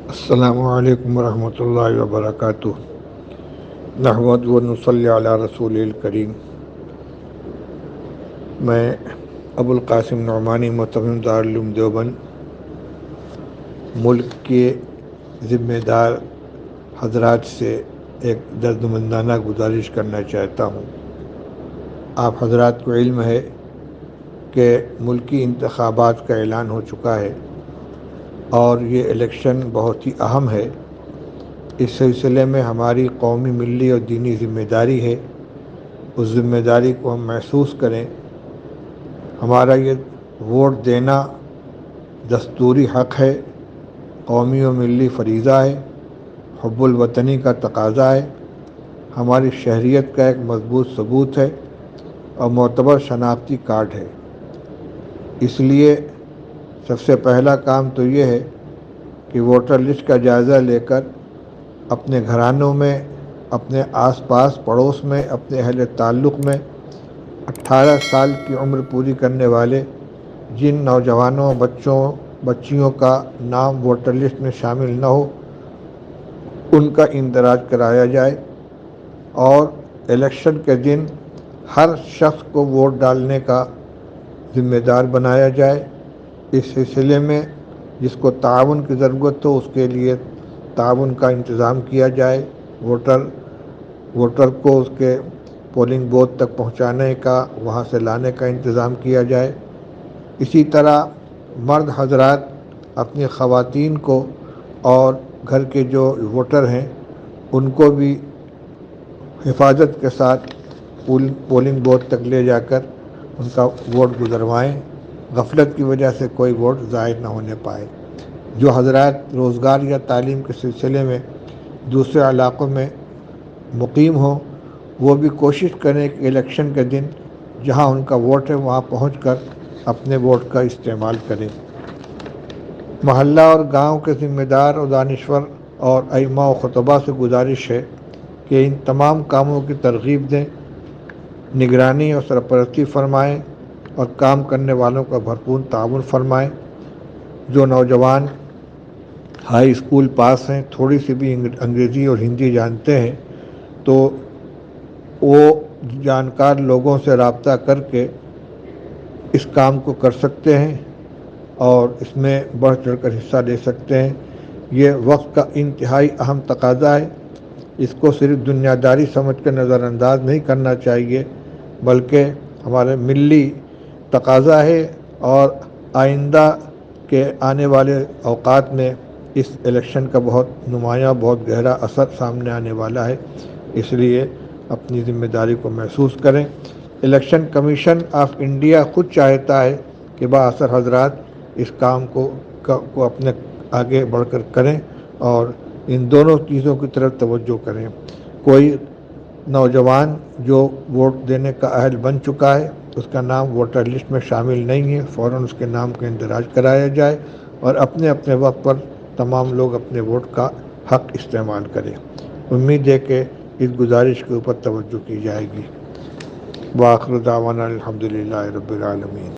السلام علیکم ورحمۃ اللہ وبرکاتہ۔ نحمد و نصلی علی رسول الکریم۔ میں ابو القاسم نعمانی متمم دارالعلوم دیوبند ملک کے ذمہ دار حضرات سے ایک دردمندانہ گزارش کرنا چاہتا ہوں۔ آپ حضرات کو علم ہے کہ ملکی انتخابات کا اعلان ہو چکا ہے اور یہ الیکشن بہت ہی اہم ہے۔ اس سلسلے میں ہماری قومی، ملی اور دینی ذمہ داری ہے۔ اس ذمہ داری کو ہم محسوس کریں۔ ہمارا یہ ووٹ دینا دستوری حق ہے، قومی و ملی فریضہ ہے، حب الوطنی کا تقاضا ہے، ہماری شہریت کا ایک مضبوط ثبوت ہے اور معتبر شناختی کارڈ ہے۔ اس لیے سب سے پہلا کام تو یہ ہے کہ ووٹر لسٹ کا جائزہ لے کر اپنے گھرانوں میں، اپنے آس پاس پڑوس میں، اپنے اہل تعلق میں 18 سال کی عمر پوری کرنے والے جن نوجوانوں، بچیوں کا نام ووٹر لسٹ میں شامل نہ ہو ان کا اندراج کرایا جائے اور الیکشن کے دن ہر شخص کو ووٹ ڈالنے کا ذمہ دار بنایا جائے۔ اس سلسلے میں جس کو تعاون کی ضرورت ہو اس کے لیے تعاون کا انتظام کیا جائے۔ ووٹر کو اس کے پولنگ بوتھ تک پہنچانے کا، وہاں سے لانے کا انتظام کیا جائے۔ اسی طرح مرد حضرات اپنی خواتین کو اور گھر کے جو ووٹر ہیں ان کو بھی حفاظت کے ساتھ پولنگ بوتھ تک لے جا کر ان کا ووٹ گزروائیں، غفلت کی وجہ سے کوئی ووٹ ضائع نہ ہونے پائے۔ جو حضرات روزگار یا تعلیم کے سلسلے میں دوسرے علاقوں میں مقیم ہوں وہ بھی کوشش کریں کہ الیکشن کے دن جہاں ان کا ووٹ ہے وہاں پہنچ کر اپنے ووٹ کا استعمال کریں۔ محلہ اور گاؤں کے ذمہ دار اور دانشور اور ائمہ و خطباء سے گزارش ہے کہ ان تمام کاموں کی ترغیب دیں، نگرانی اور سرپرستی فرمائیں اور کام کرنے والوں کا بھرپور تعاون فرمائیں۔ جو نوجوان ہائی اسکول پاس ہیں، تھوڑی سی بھی انگریزی اور ہندی جانتے ہیں تو وہ جانکار لوگوں سے رابطہ کر کے اس کام کو کر سکتے ہیں اور اس میں بڑھ چڑھ کر حصہ لے سکتے ہیں۔ یہ وقت کا انتہائی اہم تقاضا ہے۔ اس کو صرف دنیا داری سمجھ کر نظر انداز نہیں کرنا چاہیے بلکہ ہمارے ملی تقاضا ہے اور آئندہ کے آنے والے اوقات میں اس الیکشن کا بہت نمایاں، بہت گہرا اثر سامنے آنے والا ہے۔ اس لیے اپنی ذمہ داری کو محسوس کریں۔ الیکشن کمیشن آف انڈیا خود چاہتا ہے کہ بااثر حضرات اس کام کو اپنے آگے بڑھ کر کریں اور ان دونوں چیزوں کی طرف توجہ کریں۔ کوئی نوجوان جو ووٹ دینے کا اہل بن چکا ہے اس کا نام ووٹر لسٹ میں شامل نہیں ہے، فوراً اس کے نام کا اندراج کرایا جائے اور اپنے اپنے وقت پر تمام لوگ اپنے ووٹ کا حق استعمال کریں۔ امید ہے کہ اس گزارش کے اوپر توجہ کی جائے گی۔ وآخر دعوانا الحمدللہ رب العالمین۔